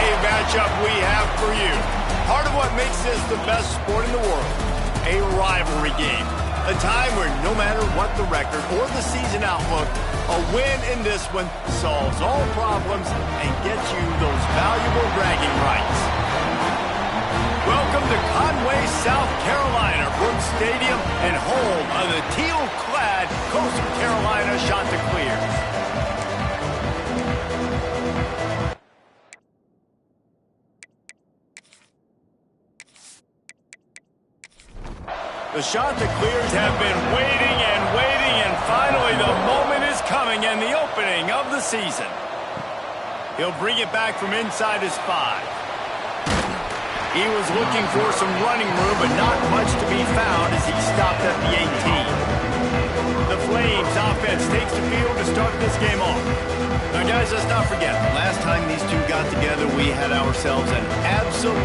a matchup we have for you. Part of what makes this the best sport in the world, a rivalry game. A time where no matter what the record or the season outlook, a win in this one solves all problems and gets you those valuable bragging rights. Welcome to Conway, South Carolina, Brooks Stadium and home of the teal-clad Coastal Carolina Chanticleers. The Chanticleers have been waiting and finally the moment is coming and the opening of the season. He'll bring it back from inside his 5. He was looking for some running room, but not much to be found as he stopped at the 18. The Flames offense takes the field to start this game off. Now, guys, let's not forget, last time these two got together, we had ourselves an absolute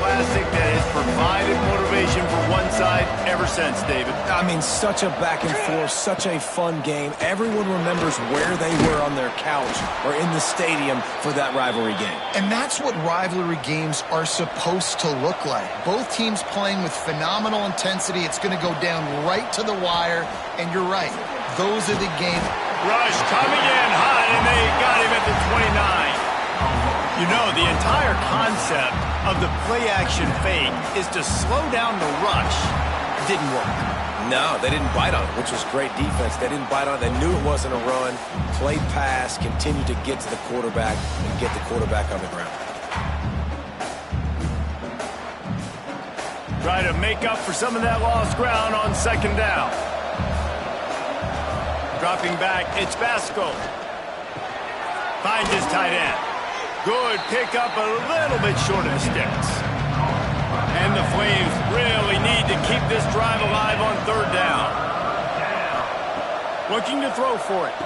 classic that has provided motivation for one side ever since, David. I mean, such a back and forth, such a fun game. Everyone remembers where they were on their couch or in the stadium for that rivalry game. And that's what rivalry games are supposed to look like. Both teams playing with phenomenal intensity. It's going to go down right to the wire. And you're right, those are the games. Rush coming in hot, and they got him at the 29. You know, the entire concept of the play-action fake is to slow down the rush. It didn't work. No, they didn't bite on it, which was great defense. They didn't bite on it. They knew it wasn't a run. Played pass, continued to get to the quarterback and get the quarterback on the ground. Try to make up for some of that lost ground on second down. Dropping back, it's Tcfssl. Finds his tight end. Good pickup, a little bit short of the sticks. And the Flames really need to keep this drive alive on third down. Looking to throw for it.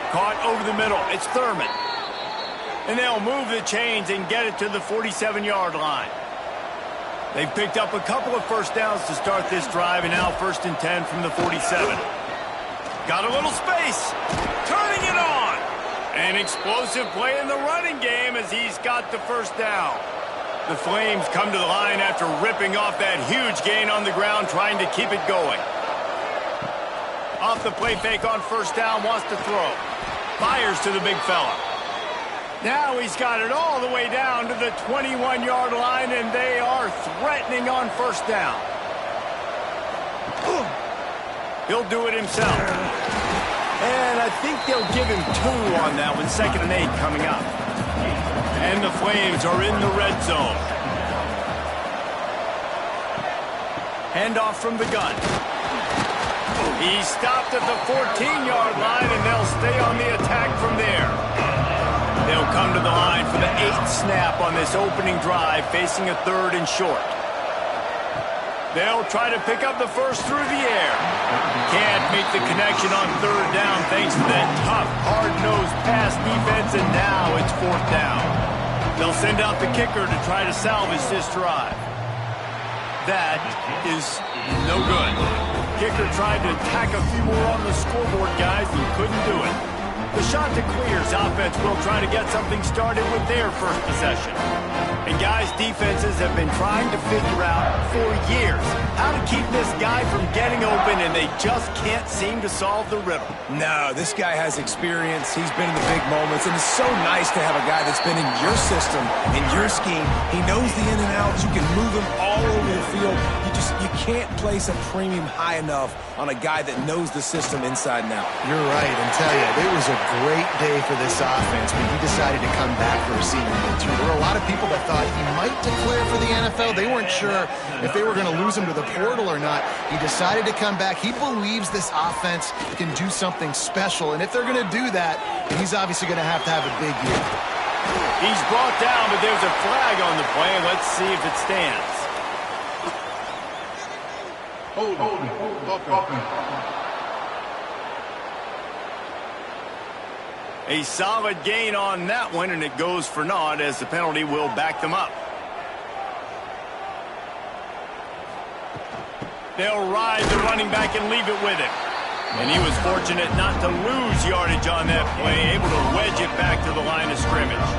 Caught over the middle, it's Thurman. And they'll move the chains and get it to the 47-yard line. They've picked up a couple of first downs to start this drive, and now 1st and 10 from the 47. Got a little space. Turning it on. An explosive play in the running game as he's got the first down. The Flames come to the line after ripping off that huge gain on the ground, trying to keep it going. Off the play fake on first down, wants to throw. Fires to the big fella. Now he's got it all the way down to the 21-yard line, and they are threatening on first down. He'll do it himself. And I think they'll give him 2 on that one. 2nd and 8 coming up. And the Flames are in the red zone. Handoff from the gun. He stopped at the 14-yard line, and they'll stay on the attack from there. They'll come to the line for the 8th snap on this opening drive, facing a 3rd and short. They'll try to pick up the first through the air. Can't make the connection on third down thanks to that tough, hard-nosed pass defense, and now it's 4th down. They'll send out the kicker to try to salvage this drive. That is no good. Kicker tried to tack a few more on the scoreboard, guys, and couldn't do it. The Chanticleers offense will try to get something started with their first possession. And guys, defenses have been trying to figure out for years how to keep this guy from getting open, and they just can't seem to solve the riddle. No, this guy has experience. He's been in the big moments, and it's so nice to have a guy that's been in your system, in your scheme. He knows the in and outs. You can move him all over the field. You can't place a premium high enough on a guy that knows the system inside and out. You're right, and tell you, it was a great day for this offense when he decided to come back for a senior year. There were a lot of people that thought he might declare for the NFL. They weren't sure if they were going to lose him to the portal or not. He decided to come back. He believes this offense can do something special, and if they're going to do that, he's obviously going to have a big year. He's brought down, but there's a flag on the play. Let's see if it stands. Hold on. A solid gain on that one, and it goes for naught as the penalty will back them up. They'll ride the running back and leave it with him. And he was fortunate not to lose yardage on that play, able to wedge it back to the line of scrimmage.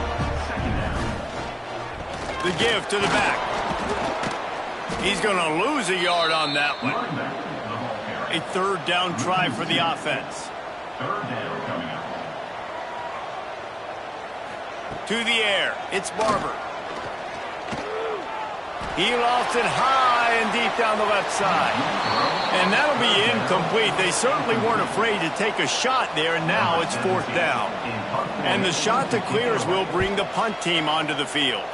The give to the back. He's going to lose a yard on that one. A third down try for the offense. Third down coming up. To the air. It's Barber. He lost it high and deep down the left side. And that'll be incomplete. They certainly weren't afraid to take a shot there, and now it's fourth down. And the shot that clears will bring the punt team onto the field.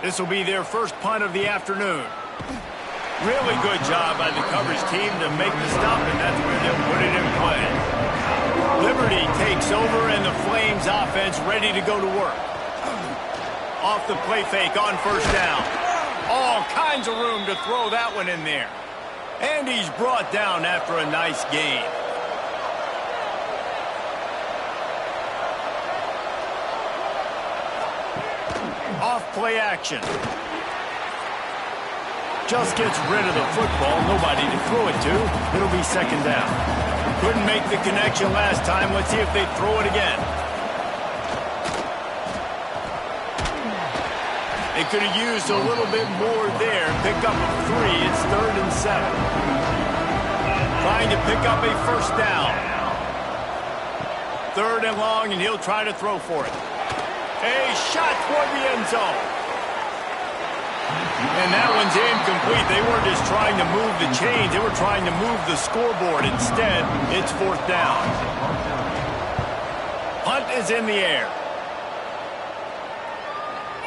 This will be their first punt of the afternoon. Really good job by the coverage team to make the stop, and that's where they'll put it in play. Liberty takes over, and the Flames offense ready to go to work. Off the play fake on first down. All kinds of room to throw that one in there. And he's brought down after a nice gain. Off play action. Just gets rid of the football. Nobody to throw it to. It'll be second down. Couldn't make the connection last time. Let's see if they throw it again. They could have used a little bit more there. Pick up a 3. It's 3rd and 7. Trying to pick up a first down. 3rd and long, and he'll try to throw for it. A shot toward the end zone. And that one's incomplete. They weren't just trying to move the chains. They were trying to move the scoreboard. Instead, it's fourth down. Punt is in the air.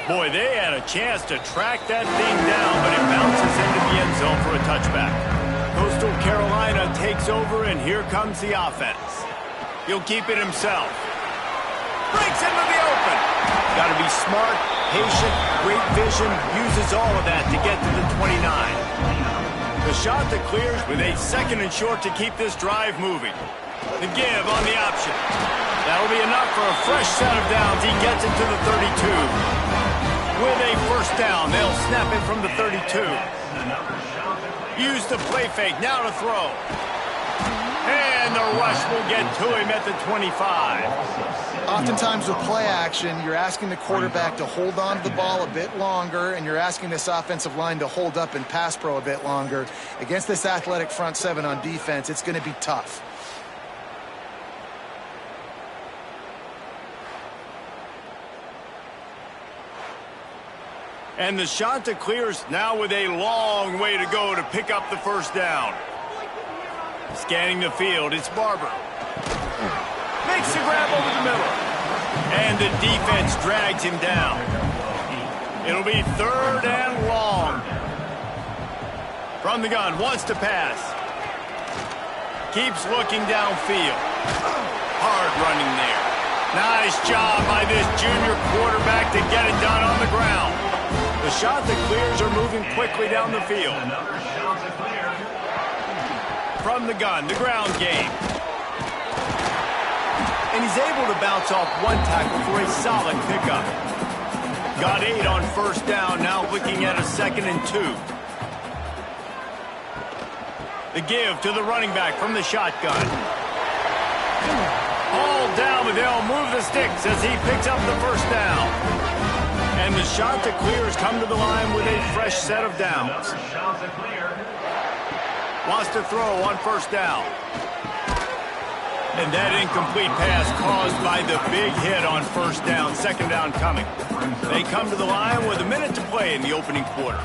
Boy, they had a chance to track that thing down, but it bounces into the end zone for a touchback. Coastal Carolina takes over, and here comes the offense. He'll keep it himself. Breaks into the open. Got to be smart, patient, great vision, uses all of that to get to the 29. The shot that clears with a 2nd and short to keep this drive moving. The give on the option. That'll be enough for a fresh set of downs. He gets it to the 32. With a first down, they'll snap it from the 32. Use the play fake, now to throw. And the rush will get to him at the 25. Oftentimes with play action, you're asking the quarterback to hold on to the ball a bit longer, and you're asking this offensive line to hold up and pass pro a bit longer. Against this athletic front 7 on defense, it's going to be tough. And the shot that clears now with a long way to go to pick up the first down. Scanning the field, it's Barber. Makes the grab over the middle. And the defense drags him down. It'll be 3rd and long. From the gun, wants to pass. Keeps looking downfield. Hard running there. Nice job by this junior quarterback to get it done on the ground. The shot that clears are moving quickly down the field. From the gun, the ground game. And he's able to bounce off one tackle for a solid pickup. Got 8 on first down, now looking at a 2nd and 2. The give to the running back from the shotgun. All down, but they'll move the sticks as he picks up the first down. And the shot that clears come to the line with a fresh set of downs. Wants to throw on first down. And that incomplete pass caused by the big hit on first down. 2nd down coming. They come to the line with a minute to play in the opening quarter.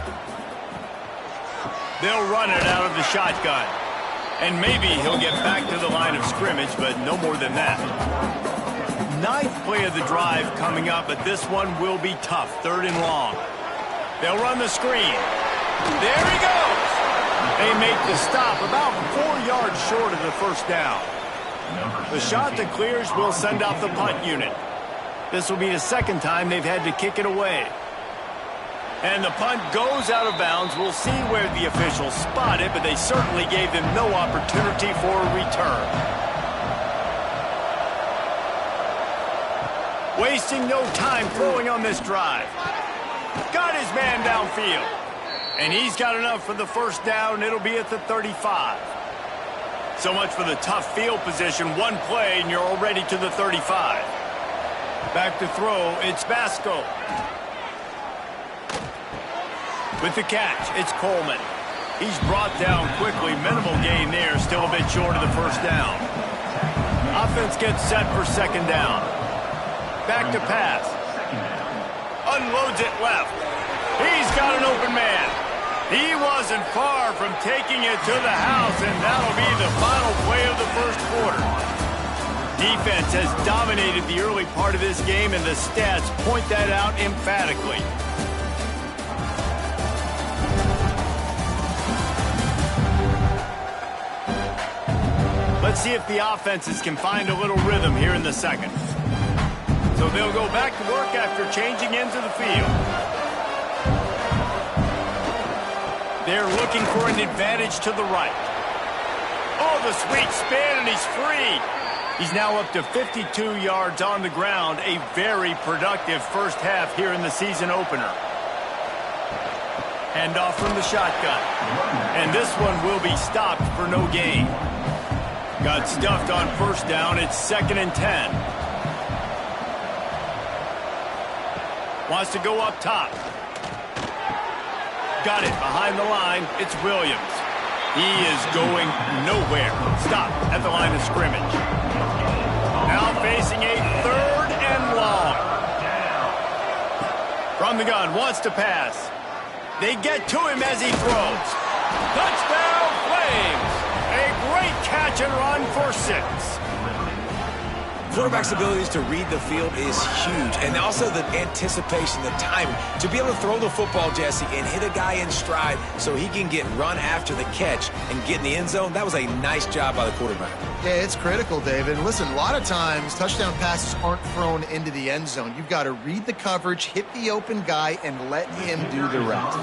They'll run it out of the shotgun. And maybe he'll get back to the line of scrimmage, but no more than that. 9th play of the drive coming up, but this one will be tough. 3rd and long. They'll run the screen. There he goes. They make the stop about 4 yards short of the first down. The shot that clears will send out the punt unit. This will be the 2nd time they've had to kick it away. And the punt goes out of bounds. We'll see where the officials spot it, but they certainly gave them no opportunity for a return. Wasting no time throwing on this drive. Got his man downfield. And he's got enough for the first down. It'll be at the 35. So much for the tough field position. One play and you're already to the 35. Back to throw, it's Vasco. With the catch, it's Coleman. He's brought down quickly. Minimal gain there, still a bit short of the first down. Offense gets set for second down. Back to pass. Unloads it left. He's got an open man. He wasn't far from taking it to the house, and that'll be the final play of the first quarter. Defense has dominated the early part of this game, and the stats point that out emphatically. Let's see if the offenses can find a little rhythm here in the second. So they'll go back to work after changing into the field. They're looking for an advantage to the right. Oh, the sweet spin, and he's free. He's now up to 52 yards on the ground. A very productive first half here in the season opener. Handoff from the shotgun. And this one will be stopped for no gain. Got stuffed on first down. It's 2nd and 10. Wants to go up top. Got it behind the line. It's Williams. He is going nowhere. Stop at the line of scrimmage. Now facing a 3rd and long. From the gun, wants to pass. They get to him as he throws. Touchdown, Flames! A great catch and run for 6. Quarterback's abilities to read the field is huge, and also the anticipation, the timing. To be able to throw the football, Jesse, and hit a guy in stride so he can get run after the catch and get in the end zone, that was a nice job by the quarterback. Yeah, it's critical, David. Listen, a lot of times touchdown passes aren't thrown into the end zone. You've got to read the coverage, hit the open guy, and let him do the rest.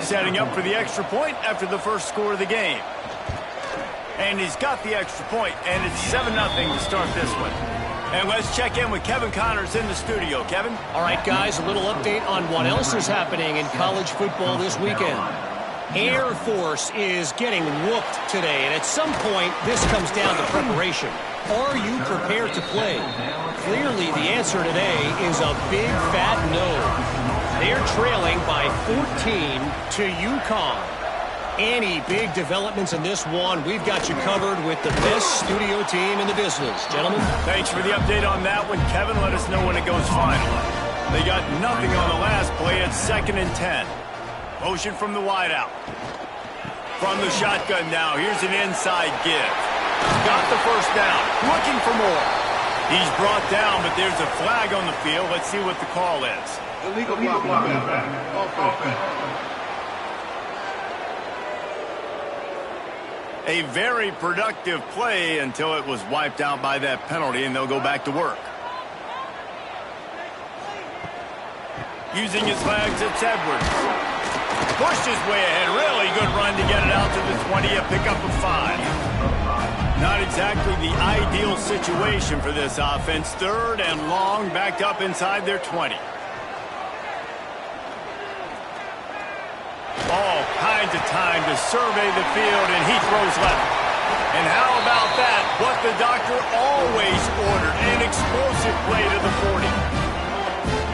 Setting up for the extra point after the first score of the game. And he's got the extra point, and it's 7-0 to start this one. And let's check in with Kevin Connors in the studio. Kevin? All right, guys, a little update on what else is happening in college football this weekend. Air Force is getting whooped today, and at some point, this comes down to preparation. Are you prepared to play? Clearly, the answer today is a big fat no. They're trailing by 14 to UConn. Any big developments in this one, we've got you covered with the best studio team in the business. Gentlemen? Thanks for the update on that one, Kevin. Let us know when it goes final. They got nothing on the last play. It's 2nd and 10. Motion from the wideout. From the shotgun now. Here's an inside give. Got the first down. Looking for more. He's brought down, but there's a flag on the field. Let's see what the call is. Illegal block. Offense. A very productive play until it was wiped out by that penalty, and they'll go back to work. Using his legs, it's Edwards. Pushed his way ahead. Really good run to get it out to the 20, a pickup of 5. Not exactly the ideal situation for this offense. 3rd and long, backed up inside their 20. All kinds of time to survey the field, and he throws left. And how about that? What the doctor always ordered, an explosive play to the 40.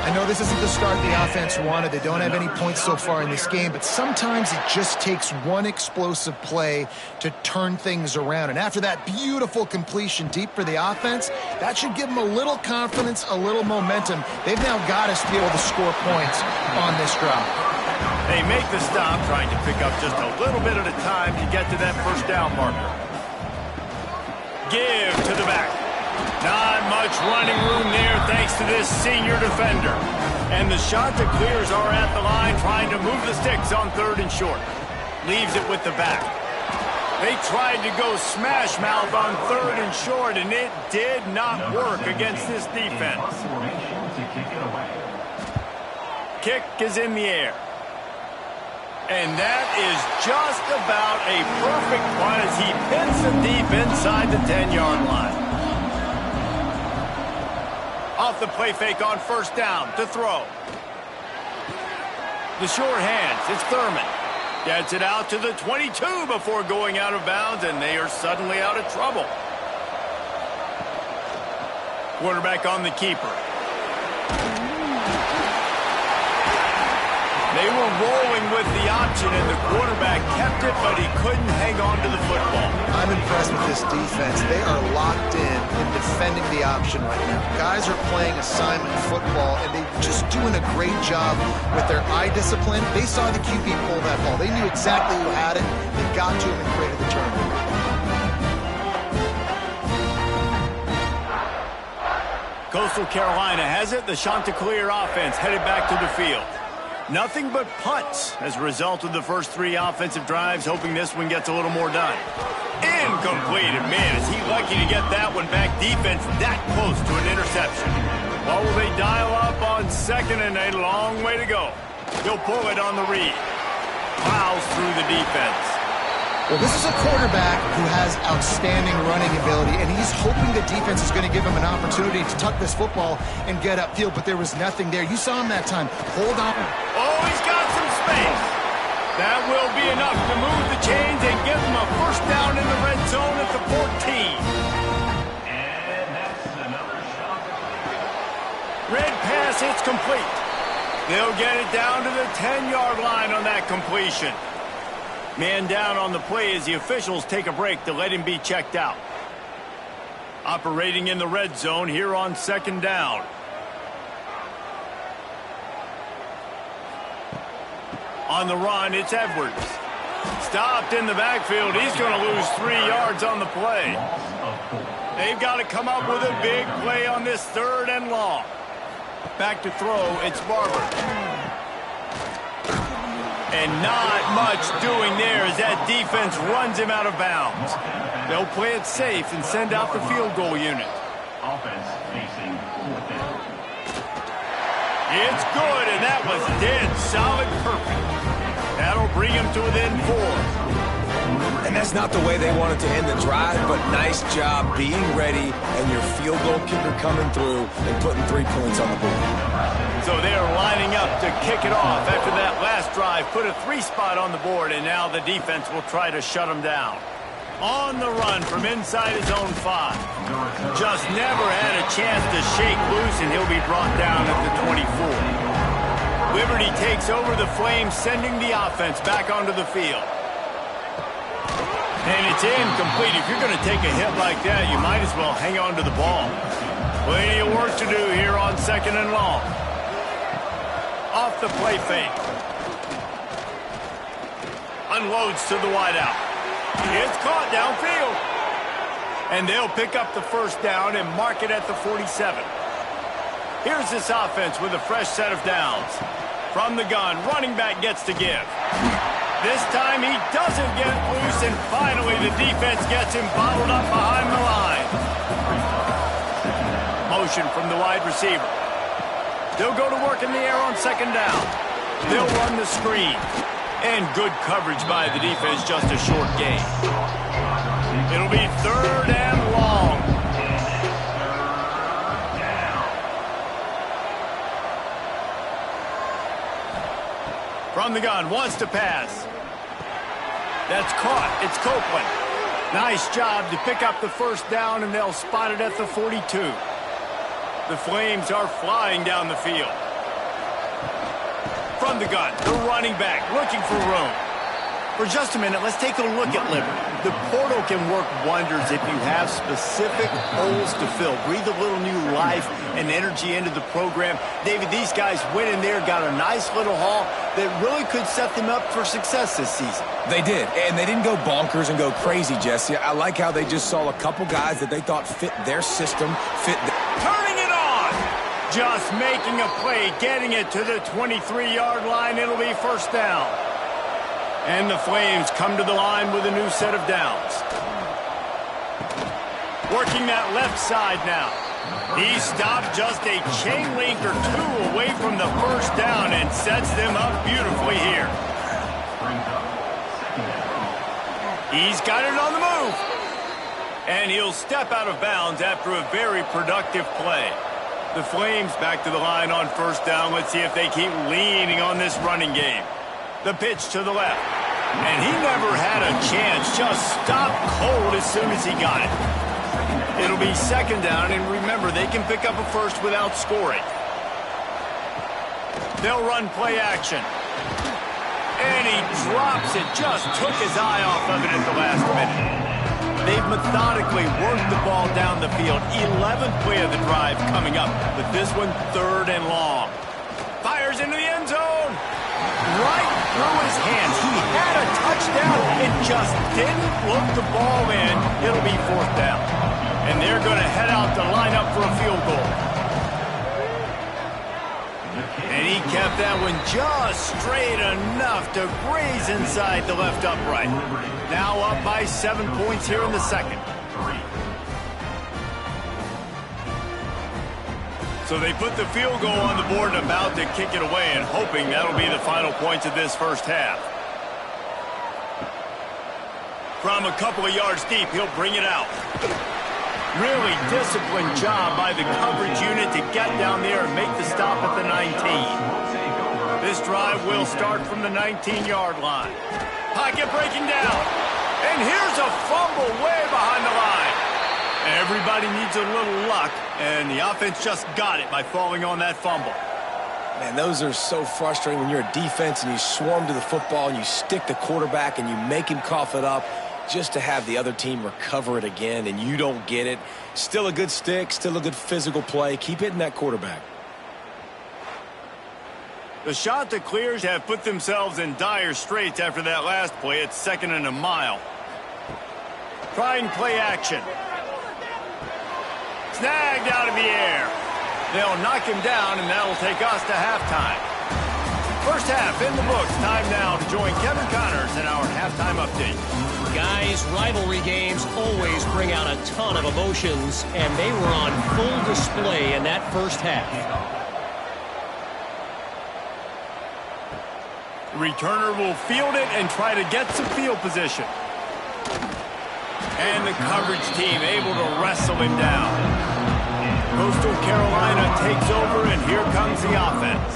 I know this isn't the start the offense wanted. They don't have any points so far in this game, but sometimes it just takes one explosive play to turn things around. And after that beautiful completion deep for the offense, that should give them a little confidence, a little momentum. They've now got us to be able to score points on this drive. They make the stop, trying to pick up just a little bit at a time to get to that first down marker. Give to the back. Not much running room there thanks to this senior defender. And the shot to clears are at the line, trying to move the sticks on 3rd and short. Leaves it with the back. They tried to go smash mouth on 3rd and short, and it did not work against this defense. Kick is in the air. And that is just about a perfect one as he pins them deep inside the 10-yard line. Off the play fake on first down to throw. The short hands, it's Thurman. Gets it out to the 22 before going out of bounds, and they are suddenly out of trouble. Quarterback on the keeper. They They were rolling with the option, and the quarterback kept it, but he couldn't hang on to the football. I'm impressed with this defense. They are locked in defending the option right now. Guys are playing assignment football, and they're just doing a great job with their eye discipline. They saw the QB pull that ball. They knew exactly who had it. They got to him and created the turnover. Coastal Carolina has it. The Chanticleer offense headed back to the field. Nothing but punts as a result of the first 3 offensive drives, hoping this one gets a little more done. Incomplete. And man, is he lucky to get that one back. Defense that close to an interception. Well, will they dial up on 2nd and a long way to go? He'll pull it on the read. Plows through the defense. Well, this is a quarterback who has outstanding running ability, and he's hoping the defense is going to give him an opportunity to tuck this football and get upfield, but there was nothing there. You saw him that time. Hold on. Oh, he's got some space. That will be enough to move the chains and give him a first down in the red zone at the 14. And that's another shot. Red pass, it's complete. They'll get it down to the 10-yard line on that completion. Man down on the play as the officials take a break to let him be checked out. Operating in the red zone here on 2nd down. On the run, it's Edwards. Stopped in the backfield. He's going to lose 3 yards on the play. They've got to come up with a big play on this 3rd and long. Back to throw, it's Barber. And not much doing there as that defense runs him out of bounds. They'll play it safe and send out the field goal unit. Offense facing 4th down. It's good, and that was dead solid perfect. That'll bring him to within 4. And that's not the way they wanted to end the drive, but nice job being ready and your field goal kicker coming through and putting 3 points on the board. So they're lining up to kick it off after that last drive. Put a 3 spot on the board, and now the defense will try to shut them down. On the run from inside his own 5. Just never had a chance to shake loose, and he'll be brought down at the 24. Liberty takes over the Flames, sending the offense back onto the field. And it's incomplete. If you're going to take a hit like that, you might as well hang on to the ball. Plenty of work to do here on 2nd and long. Off the play fake. Unloads to the wideout. It's caught downfield. And they'll pick up the first down and mark it at the 47. Here's this offense with a fresh set of downs. From the gun, running back gets to give. This time he doesn't get loose, and finally the defense gets him bottled up behind the line. Motion from the wide receiver. They'll go to work in the air on 2nd down. They'll run the screen. And good coverage by the defense, just a short gain. It'll be 3rd and long. From the gun, wants to pass. That's caught. It's Copeland. Nice job to pick up the first down, and they'll spot it at the 42. The Flames are flying down the field. From the gun, the running back looking for room. For just a minute, let's take a look at Liberty. The portal can work wonders if you have specific holes to fill. Breathe a little new life and energy into the program. David, these guys went in there, got a nice little haul that really could set them up for success this season. They did, and they didn't go bonkers and go crazy, Jesse. I like how they just saw a couple guys that they thought fit their system, Turning it on! Just making a play, getting it to the 23-yard line. It'll be first down. And the Flames come to the line with a new set of downs. Working that left side now. He stopped just a chain link or 2 away from the first down and sets them up beautifully here. He's got it on the move. And he'll step out of bounds after a very productive play. The Flames back to the line on first down. Let's see if they keep leaning on this running game. The pitch to the left. And he never had a chance. Just stopped cold as soon as he got it. It'll be 2nd down, and remember, they can pick up a first without scoring. They'll run play action. And he drops it. Just took his eye off of it at the last minute. They've methodically worked the ball down the field. 11th play of the drive coming up. But this one, 3rd and long. Fires into the end zone. Right through his hands. He had a touchdown. It just didn't look the ball in. It'll be 4th down. And they're going to head out to line up for a field goal. And he kept that one just straight enough to graze inside the left upright. Now up by 7 points here in the second. So they put the field goal on the board and about to kick it away and hoping that'll be the final points of this first half. From a couple of yards deep, he'll bring it out. Really disciplined job by the coverage unit to get down there and make the stop at the 19. This drive will start from the 19-yard line. Pocket breaking down. And here's a fumble way behind the line. Everybody needs a little luck, and the offense just got it by falling on that fumble. Man, those are so frustrating when you're a defense and you swarm to the football and you stick the quarterback and you make him cough it up just to have the other team recover it again, and you don't get it. Still a good stick, still a good physical play. Keep hitting that quarterback. The shot to clears have put themselves in dire straits after that last play. It's 2nd and a mile. Trying play action. Snagged out of the air. They'll knock him down, and that'll take us to halftime. First half in the books. Time now to join Kevin Connors in our halftime update. Guys, rivalry games always bring out a ton of emotions, and they were on full display in that first half. The returner will field it and try to get some field position. And the coverage team able to wrestle him down. Coastal Carolina takes over, and here comes the offense.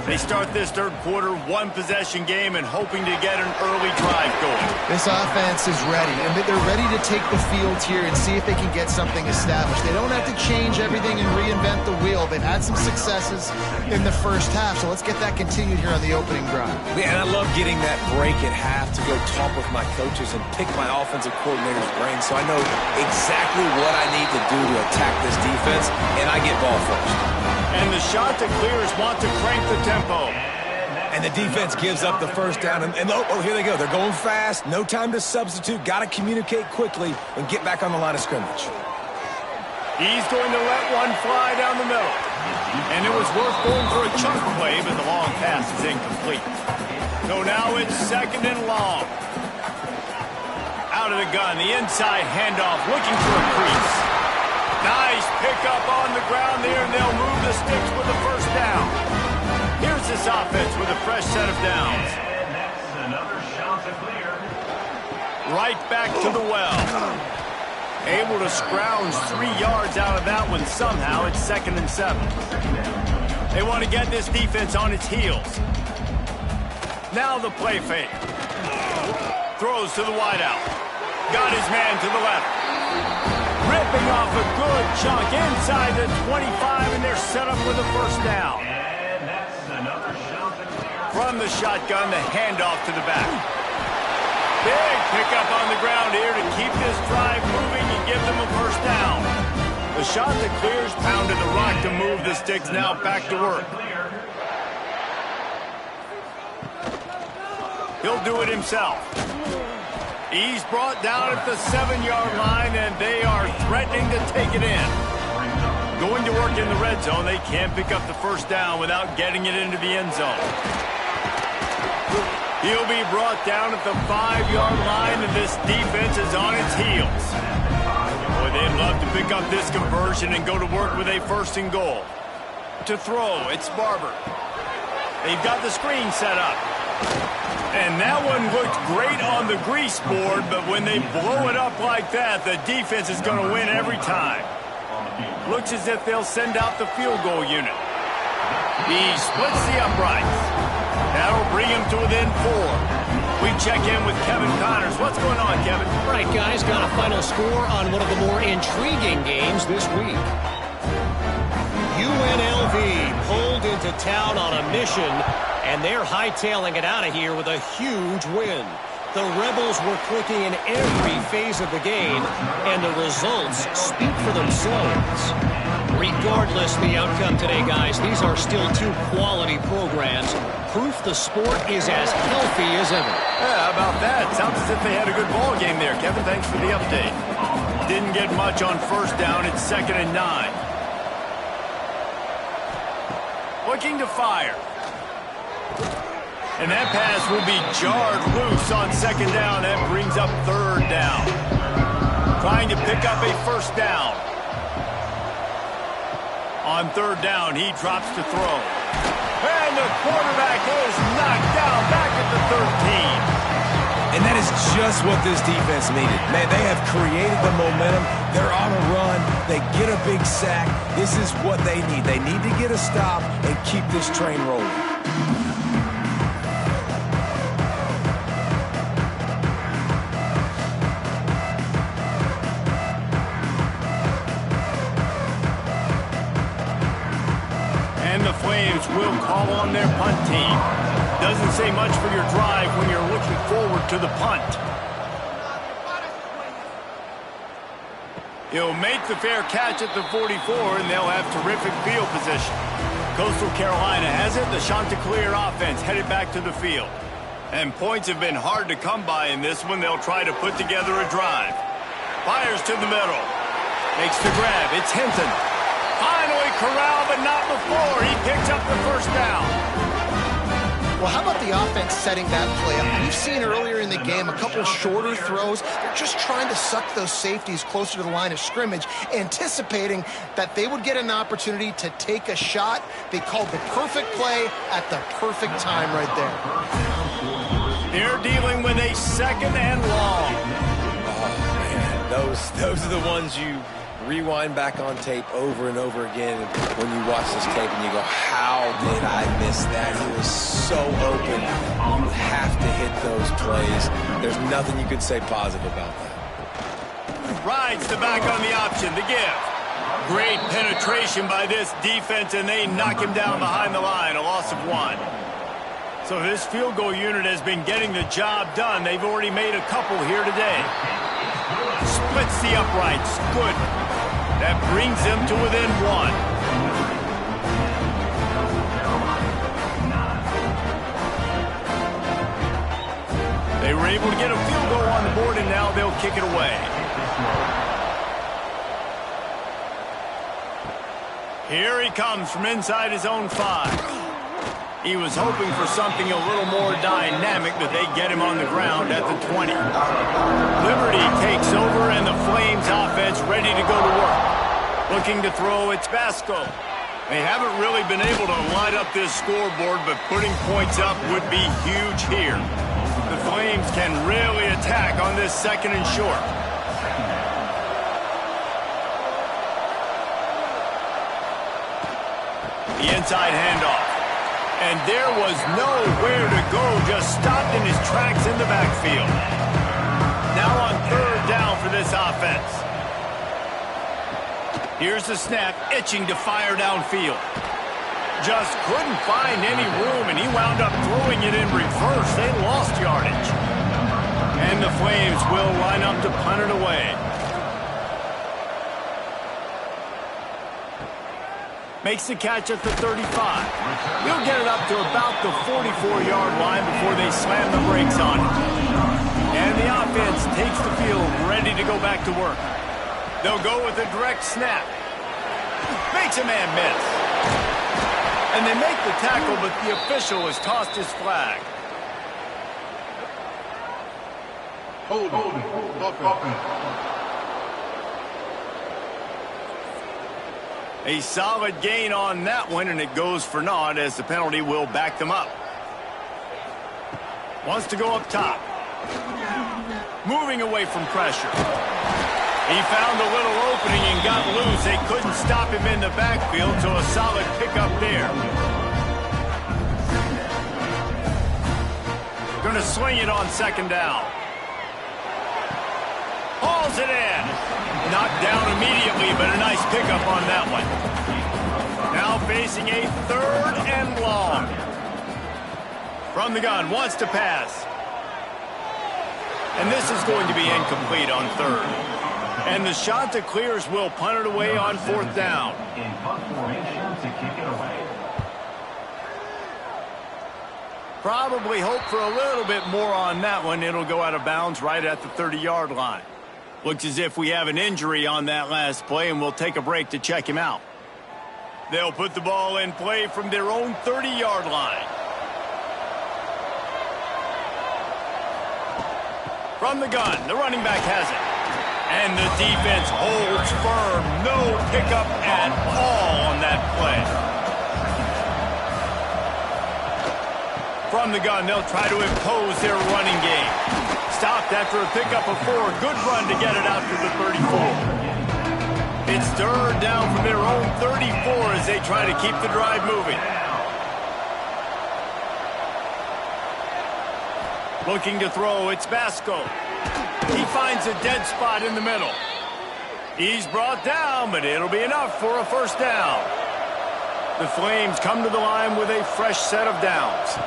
They start this third quarter, one-possession game, and hoping to get an early drive going. This offense is ready, and they're ready to take the field here and see if they can get something established. They don't have to change everything and reinvent the wheel. They've had some successes in the first half, so let's get that continued here on the opening drive. Yeah, and I love getting that break at half to go talk with my coaches and pick my offensive coordinator's brain so I know exactly what I need to do to attack this defense, and I get ball first. And the shot to clears want to crank the tempo. And the defense gives up the first down. And oh, here they go. They're going fast. No time to substitute. Got to communicate quickly and get back on the line of scrimmage. He's going to let one fly down the middle. And it was worth going for a chunk play, but the long pass is incomplete. So now it's 2nd and long. Out of the gun, the inside handoff, looking for a crease. Nice pickup on the ground there, and they'll move the sticks with the first down. Here's this offense with a fresh set of downs. And that's another shot to clear. Right back to the well. Able to scrounge 3 yards out of that one somehow. It's 2nd and 7. They want to get this defense on its heels. Now the play fake. Throws to the wideout. Got his man to the left. Ripping off a good chunk inside the 25, and they're set up with a first down. And that's another shot to clear. From the shotgun, the handoff to the back. Big pickup on the ground here to keep this drive moving and give them a first down. The shot that clears pounded the rock to move the sticks. Now back to work. He'll do it himself. He's brought down at the 7-yard line, and they are threatening to take it in. Going to work in the red zone. They can't pick up the first down without getting it into the end zone. He'll be brought down at the 5-yard line, and this defense is on its heels. Boy, they'd love to pick up this conversion and go to work with a 1st and goal. To throw, it's Barber. They've got the screen set up. And that one looked great on the grease board, but when they blow it up like that, the defense is going to win every time. Looks as if they'll send out the field goal unit. He splits the uprights. That'll bring him to within 4. We check in with Kevin Connors. What's going on, Kevin? All right, guys, got a final score on one of the more intriguing games this week. You UNLV pulled into town on a mission, and they're hightailing it out of here with a huge win. The Rebels were clicking in every phase of the game, and the results speak for themselves. Regardless the outcome today, guys, these are still two quality programs. Proof the sport is as healthy as ever. Yeah, how about that? Sounds as if they had a good ball game there. Kevin, thanks for the update. Didn't get much on first down. It's 2nd and 9. Looking to fire. And that pass will be jarred loose on 2nd down. That brings up 3rd down. Trying to pick up a first down. On 3rd down, he drops to throw. And the quarterback is knocked down back at the 13. And that is just what this defense needed. Man, they have created the momentum. They're on a run. They get a big sack. This is what they need. They need to get a stop and keep this train rolling. And the Flames will call on their punt team. Doesn't say much for your drive when you're looking forward to the punt. He'll make the fair catch at the 44, and they'll have terrific field position. Coastal Carolina has it. The Chanticleer offense headed back to the field. And points have been hard to come by in this one. They'll try to put together a drive. Fires to the middle. Makes the grab. It's Hinton. Finally corralled, but not before. He picks up the first down. Well, how about the offense setting that play up? We've seen earlier in the game a couple shorter throws. They're just trying to suck those safeties closer to the line of scrimmage, anticipating that they would get an opportunity to take a shot. They called the perfect play at the perfect time right there. They're dealing with a 2nd and long. Oh, man, those are the ones you rewind back on tape over and over again when you watch this tape and you go, how did I miss that? He was so open. You have to hit those plays. There's nothing you could say positive about that. Rides the back on the option, the give. Great penetration by this defense, and they knock him down behind the line, a loss of 1. So this field goal unit has been getting the job done. They've already made a couple here today. Splits the uprights, good. That brings them to within 1. They were able to get a field goal on the board, and now they'll kick it away. Here he comes from inside his own 5. He was hoping for something a little more dynamic, but they get him on the ground at the 20. Liberty takes over, and the Flames offense ready to go to work. Looking to throw, it's Basco. They haven't really been able to light up this scoreboard, but putting points up would be huge here. The Flames can really attack on this 2nd and short. The inside handoff. And there was nowhere to go, just stopped in his tracks in the backfield. Now on 3rd down for this offense. Here's the snap, itching to fire downfield. Just couldn't find any room, and he wound up throwing it in reverse. They lost yardage. And the Flames will line up to punt it away. Makes the catch at the 35. He'll get it up to about the 44-yard line before they slam the brakes on it. And the offense takes the field, ready to go back to work. They'll go with a direct snap. Makes a man miss. And they make the tackle, but the official has tossed his flag. Hold offense. A solid gain on that one, and it goes for naught as the penalty will back them up. Wants to go up top. Moving away from pressure. He found a little opening and got loose. They couldn't stop him in the backfield, so a solid pickup there. Going to sling it on 2nd down. Hauls it in. Knocked down immediately, but a nice pickup on that one. Now facing a 3rd and long. From the gun, wants to pass. And this is going to be incomplete on 3rd. And the shot that clears will punt it away on 4th down. In punt formation to kick it away. Probably hope for a little bit more on that one. It'll go out of bounds right at the 30-yard line. Looks as if we have an injury on that last play, and we'll take a break to check him out. They'll put the ball in play from their own 30-yard line. From the gun, the running back has it. And the defense holds firm. No pickup at all on that play. From the gun, they'll try to impose their running game. Stopped after a pickup of 4. Good run to get it out to the 34. It's 3rd down from their own 34 as they try to keep the drive moving. Looking to throw, it's Vasco. He finds a dead spot in the middle. He's brought down, but it'll be enough for a 1st down. The Flames come to the line with a fresh set of downs.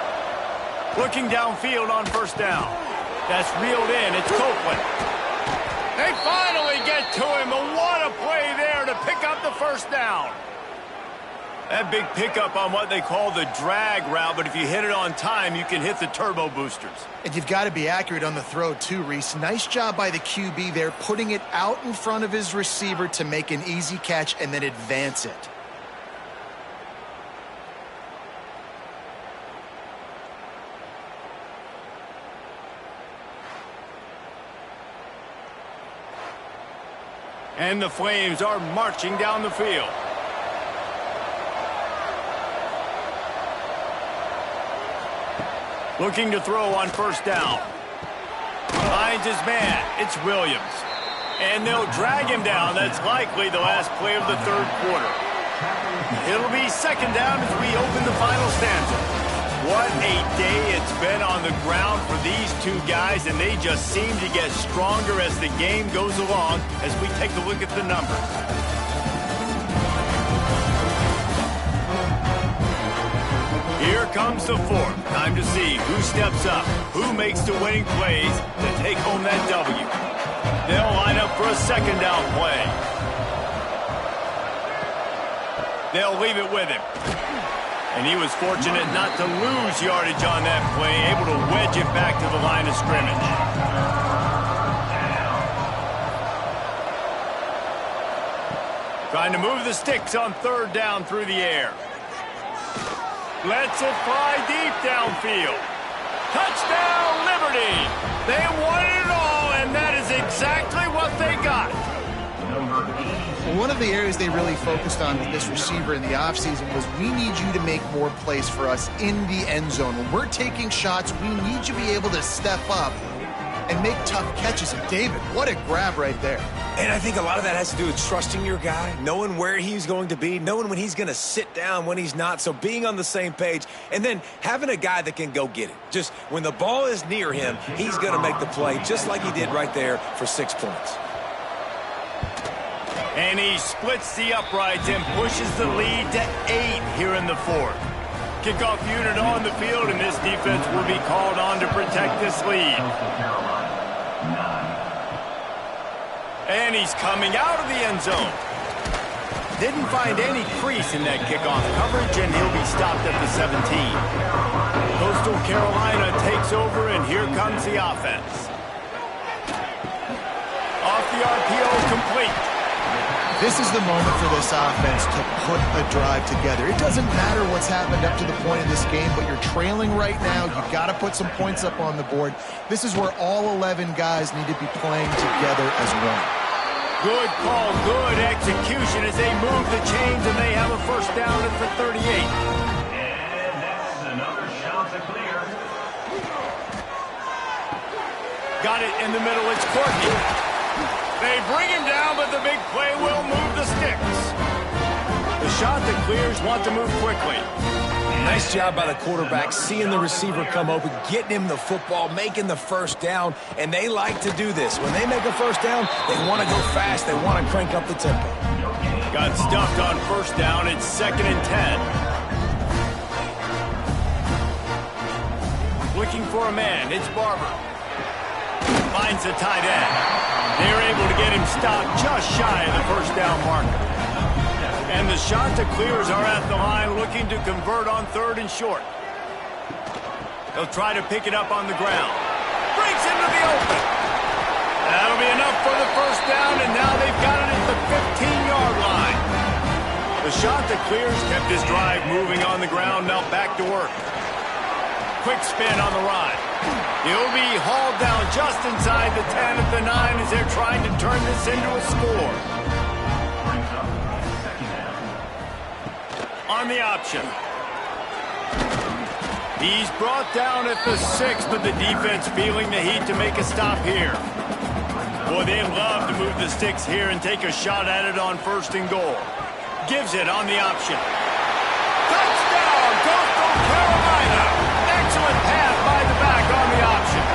Looking downfield on 1st down. That's reeled in. It's Copeland. They finally get to him. And what a play there to pick up the 1st down. That big pickup on what they call the drag route, but if you hit it on time, you can hit the turbo boosters. And you've got to be accurate on the throw too, Reese. Nice job by the QB there, putting it out in front of his receiver to make an easy catch and then advance it. And the Flames are marching down the field. Looking to throw on 1st down. Finds his man. It's Williams. And they'll drag him down. That's likely the last play of the 3rd quarter. It'll be 2nd down as we open the final stanza. What a day it's been on the ground for these two guys, and they just seem to get stronger as the game goes along as we take a look at the numbers. Here comes the 4th. Time to see who steps up, who makes the winning plays to take home that W. They'll line up for a 2nd down play. They'll leave it with him. And he was fortunate not to lose yardage on that play, able to wedge it back to the line of scrimmage. Trying to move the sticks on 3rd down through the air. Lets it fly deep downfield. Touchdown, Liberty! They wanted it all, and that is exactly what they got. One of the areas they really focused on with this receiver in the offseason was we need you to make more plays for us in the end zone. When we're taking shots, we need you to be able to step up and make tough catches. And David, what a grab right there. And I think a lot of that has to do with trusting your guy, knowing where he's going to be, knowing when he's going to sit down, when he's not. So being on the same page, and then having a guy that can go get it. Just when the ball is near him, he's going to make the play just like he did right there for 6 points. And he splits the uprights and pushes the lead to 8 here in the 4th. Kickoff unit on the field, and this defense will be called on to protect this lead. And he's coming out of the end zone. Didn't find any crease in that kickoff coverage, and he'll be stopped at the 17. Coastal Carolina takes over, and here comes the offense. Off the RPO, complete. This is the moment for this offense to put a drive together. It doesn't matter what's happened up to the point of this game, but you're trailing right now. You've got to put some points up on the board. This is where all 11 guys need to be playing together as one. Good call, good execution as they move the chains, and they have a 1st down at the 38. And that's another shot to clear. Got it in the middle. It's Courtney. They bring him down, but the big play will move the sticks. The shot that clears want to move quickly. Nice job by the quarterback, seeing the receiver come open, getting him the football, making the 1st down, and they like to do this. When they make a 1st down, they want to go fast. They want to crank up the tempo. Got stuffed on first down. It's 2nd and 10. Looking for a man. It's Barber. Finds the tight end. They're able to get him stopped just shy of the first down marker. And the Tcfssl are at the line looking to convert on 3rd and short. They'll try to pick it up on the ground. Breaks into the open. That'll be enough for the first down, and now they've got it at the 15-yard line. The Tcfssl kept his drive moving on the ground, now back to work. Quick spin on the ride. He'll be hauled down just inside the 10 at the 9 as they're trying to turn this into a score. On the option. He's brought down at the 6, but the defense feeling the heat to make a stop here. Boy, they'd love to move the sticks here and take a shot at it on 1st and goal. Gives it on the option. Touchdown, Coastal Carolina. Excellent pass by the back on the option.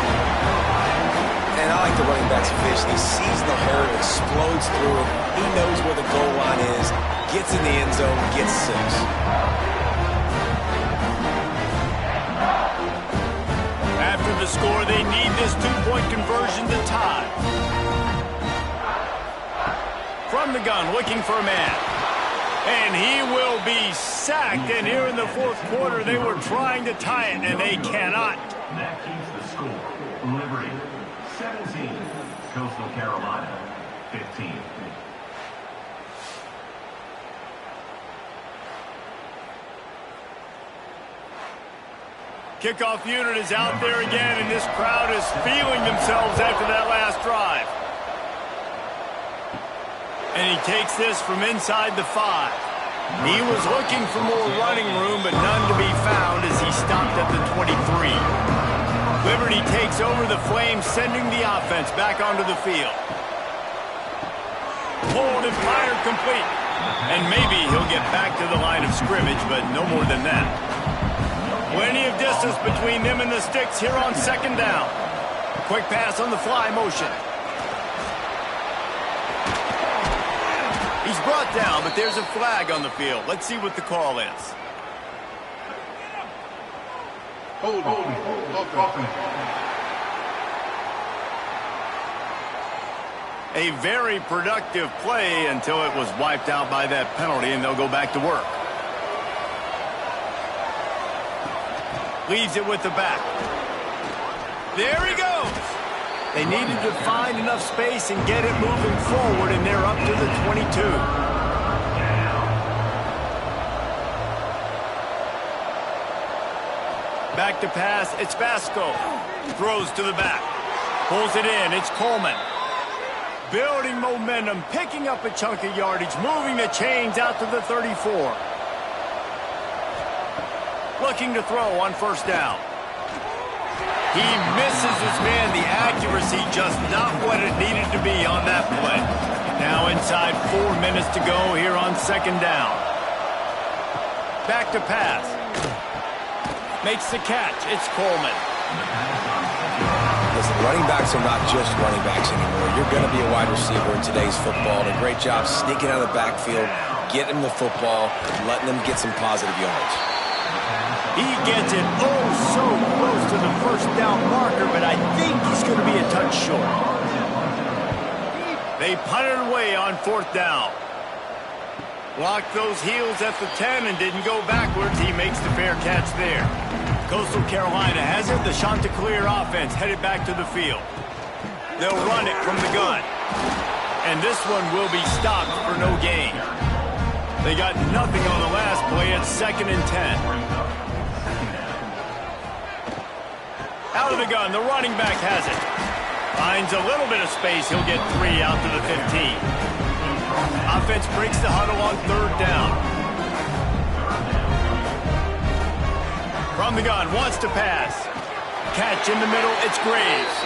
And I like the running back's vision. He sees the hole, explodes through it. He knows where the goal line is, gets in the end zone, gets 6. After the score, they need this 2-point conversion to tie. From the gun, looking for a man. And he will be sacked. And here in the 4th quarter, they were trying to tie it, and they cannot. That keeps the score. Liberty, 17. Coastal Carolina, 15. Kickoff unit is out there again, and this crowd is feeling themselves after that last drive. And he takes this from inside the 5. He was looking for more running room, but none to be found as he stopped at the 23. Liberty takes over the Flames, sending the offense back onto the field. Hold and fire complete. And maybe he'll get back to the line of scrimmage, but no more than that. Plenty of distance between them and the sticks here on 2nd down. Quick pass on the fly motion. He's brought down, but there's a flag on the field. Let's see what the call is. Offense. A very productive play until it was wiped out by that penalty, and they'll go back to work. Leaves it with the back. There he goes. They needed to find enough space and get it moving forward, and they're up to the 22. Back to pass, it's Vasco. Throws to the back. Pulls it in, it's Coleman. Building momentum, picking up a chunk of yardage, moving the chains out to the 34. Looking to throw on 1st down. He misses his man. The accuracy just not what it needed to be on that play. Now inside 4 minutes to go here on 2nd down. Back to pass. Makes the catch. It's Coleman. Listen, running backs are not just running backs anymore. You're going to be a wide receiver in today's football. And a great job sneaking out of the backfield, getting the football, letting them get some positive yards. He gets it so close to the 1st down marker, but I think he's going to be a touch short. They punted away on 4th down. Blocked those heels at the 10 and didn't go backwards. He makes the fair catch there. Coastal Carolina has it. The Tcfssl offense headed back to the field. They'll run it from the gun. And this one will be stopped for no gain. They got nothing on the last play. It's 2nd and 10. Out of the gun, the running back has it. Finds a little bit of space. He'll get 3 out to the 15. Offense breaks the huddle on 3rd down. From the gun, wants to pass. Catch in the middle, it's Graves.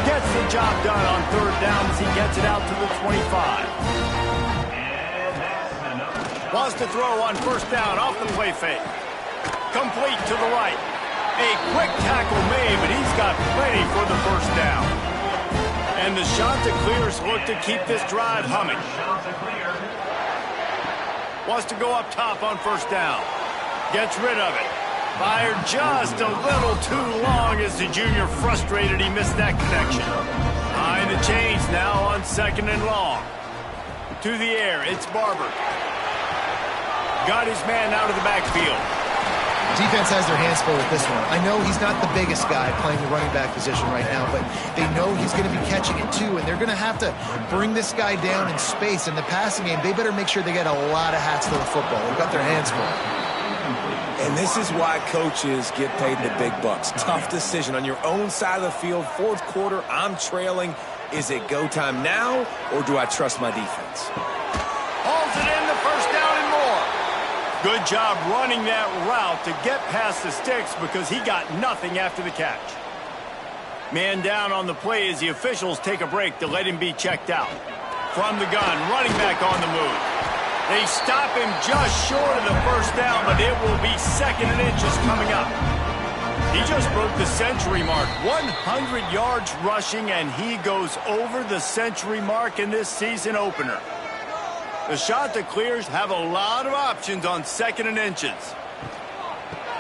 Gets the job done on 3rd down as he gets it out to the 25. Wants to throw on 1st down off the play fake. Complete to the right. A quick tackle made, but he's got plenty for the 1st down. And the Tcfssl look to keep this drive humming. Wants to go up top on first down. Gets rid of it. Fired just a little too long as the junior frustrated he missed that connection. Behind the chains now on 2nd and long. To the air, it's Barber. Got his man out of the backfield. Defense has their hands full with this one. I know he's not the biggest guy playing the running back position right now, but they know he's going to be catching it too, and they're going to have to bring this guy down in space. In the passing game, they better make sure they get a lot of hats to the football. They've got their hands full. And this is why coaches get paid the big bucks. Tough decision on your own side of the field. 4th quarter, I'm trailing. Is it go time now, or do I trust my defense? Hauls it in, the first down and more. Good job running that route to get past the sticks because he got nothing after the catch. Man down on the play as the officials take a break to let him be checked out. From the gun, running back on the move. They stop him just short of the first down, but it will be 2nd and inches coming up. He just broke the century mark. 100 yards rushing, and he goes over the century mark in this season opener. The shot that clears have a lot of options on 2nd and inches.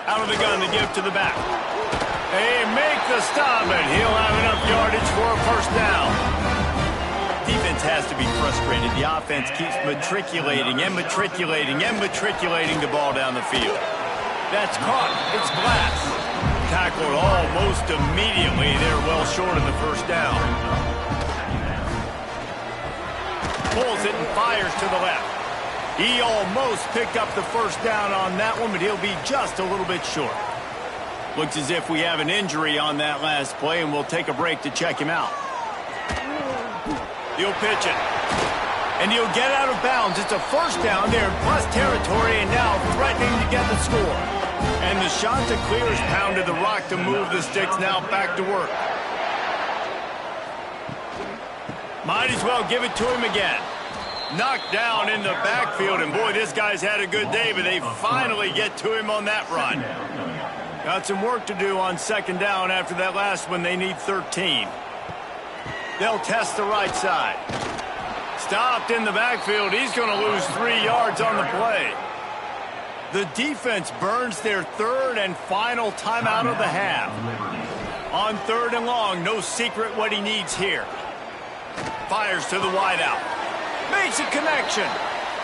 Out of the gun to give to the back. They make the stop, and he'll have enough yardage for a first down. Defense has to be frustrated. The offense keeps matriculating and matriculating and matriculating the ball down the field. That's caught. It's Glass. Tackled almost immediately. They're well short of the first down. Pulls it and fires to the left. He almost picked up the first down on that one, but he'll be just a little bit short. Looks as if we have an injury on that last play, and we'll take a break to check him out. He'll pitch it. And he'll get out of bounds. It's a first down there in plus territory, and now threatening to get the score. And the shot to clears pounded the rock to move the sticks. Now back to work. Might as well give it to him again. Knocked down in the backfield, and boy, this guy's had a good day, but they finally get to him on that run. Got some work to do on 2nd down after that last one. They need 13. They'll test the right side. Stopped in the backfield. He's going to lose 3 yards on the play. The defense burns their 3rd and final timeout of the half. On 3rd and long, no secret what he needs here. Fires to the wideout. Makes a connection.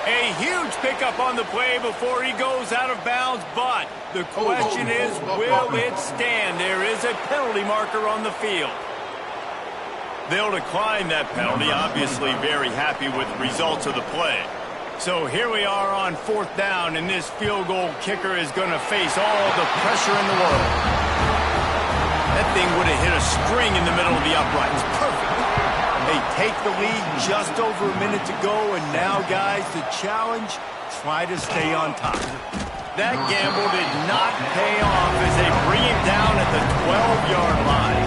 A huge pickup on the play before he goes out of bounds, but the question is, will it stand? There is a penalty marker on the field. They'll decline that penalty, obviously very happy with the results of the play. So here we are on 4th down, and this field goal kicker is going to face all the pressure in the world. That thing would have hit a string in the middle of the uprights. Perfect. They take the lead just over a minute to go, and now, guys, the challenge, try to stay on top. That gamble did not pay off as they bring him down at the 12-yard line.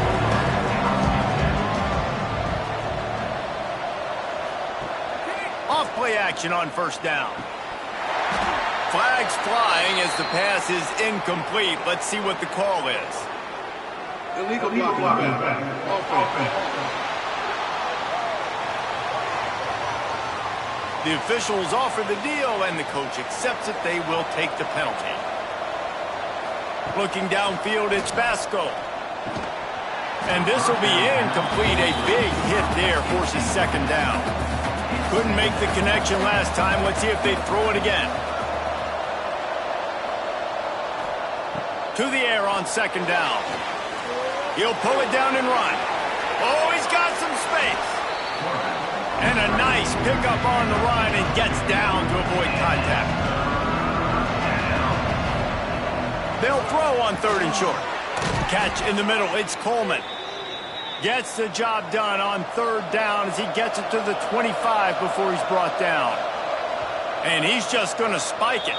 Off-play action on first down. Flags flying as the pass is incomplete. Let's see what the call is. Illegal blocking. Offense. The officials offer the deal, and the coach accepts it. They will take the penalty. Looking downfield, it's Basco. And this will be incomplete. A big hit there forces 2nd down. Couldn't make the connection last time. Let's see if they throw it again. To the air on 2nd down. He'll pull it down and run. Oh, he's got some space. And a nice pickup on the run and gets down to avoid contact. They'll throw on 3rd and short. Catch in the middle. It's Coleman. Gets the job done on 3rd down as he gets it to the 25 before he's brought down. And he's just going to spike it.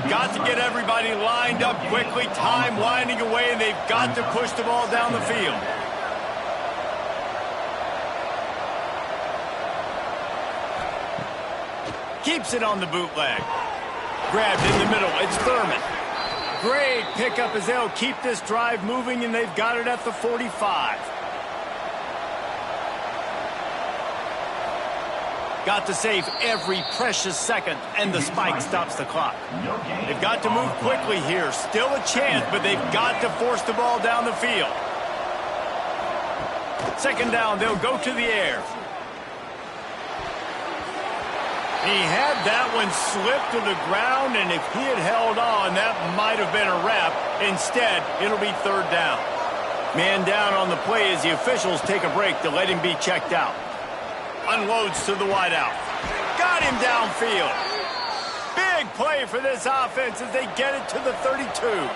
Got to get everybody lined up quickly. Time winding away, and they've got to push the ball down the field. Keeps it on the bootleg. Grabbed in the middle. It's Thurman. Great pickup as they'll keep this drive moving, and they've got it at the 45. Got to save every precious second, and the spike stops the clock. They've got to move quickly here. Still a chance, but they've got to force the ball down the field. Second down, they'll go to the air. He had that one slip to the ground, and if he had held on, that might have been a wrap. Instead, it'll be third down. Man down on the play as the officials take a break to let him be checked out. Unloads to the wideout. Got him downfield. Big play for this offense as they get it to the 32.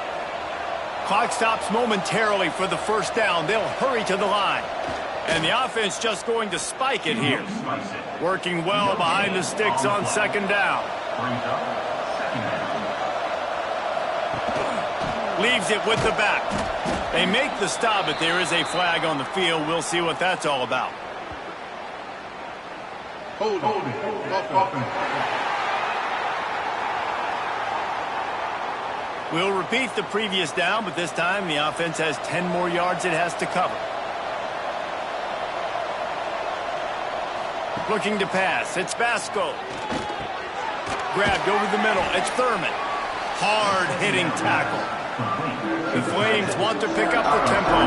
Clock stops momentarily for the first down. They'll hurry to the line. And the offense just going to spike it here. Working well behind the sticks on second down. Leaves it with the back. They make the stop, but there is a flag on the field. We'll see what that's all about. Hold it. Offense. We'll repeat the previous down, but this time the offense has 10 more yards it has to cover. Looking to pass. It's Basco. Grabbed over the middle. It's Thurman. Hard-hitting tackle. The Flames want to pick up the tempo.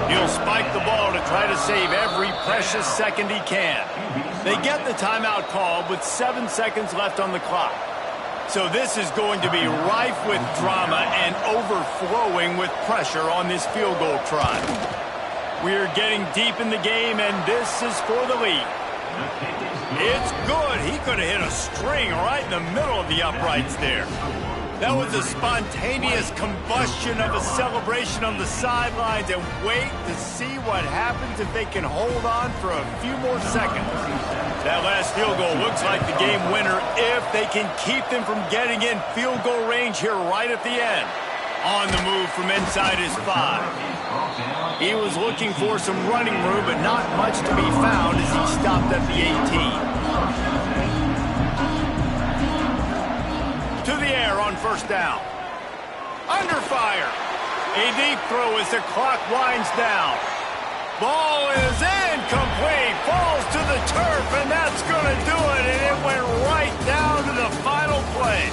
He'll spike the ball to try to save every precious second he can. They get the timeout called with 7 seconds left on the clock. So this is going to be rife with drama and overflowing with pressure on this field goal try. We're getting deep in the game, and this is for the lead. It's good. He could have hit a string right in the middle of the uprights there. That was a spontaneous combustion of a celebration on the sidelines, and wait to see what happens if they can hold on for a few more seconds. That last field goal looks like the game winner if they can keep them from getting in field goal range here right at the end. On the move from inside his 5. He was looking for some running room, but not much to be found as he stopped at the 18. To the air on first down. Under fire. A deep throw as the clock winds down. Ball is incomplete. Falls to the turf, and that's going to do it. And it went right down to the final play.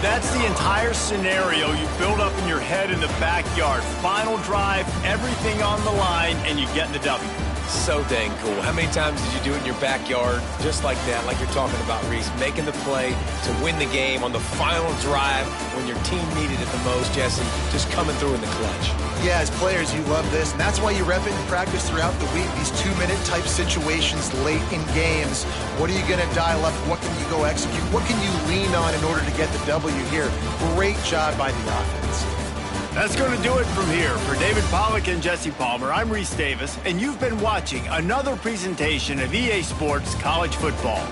That's the entire scenario you build up in your head in the backyard. Final drive, everything on the line, and you get the W. So dang cool. How many times did you do it in your backyard just like that, like you're talking about, Reese, making the play to win the game on the final drive when your team needed it the most, Jesse, just coming through in the clutch. Yeah, as players, you love this, and that's why you rep it in practice throughout the week, these 2-minute type situations late in games. What are you going to dial up? What can you go execute? What can you lean on in order to get the W here? Great job by the offense. That's going to do it from here. For David Pollack and Jesse Palmer, I'm Reese Davis, and you've been watching another presentation of EA Sports College Football.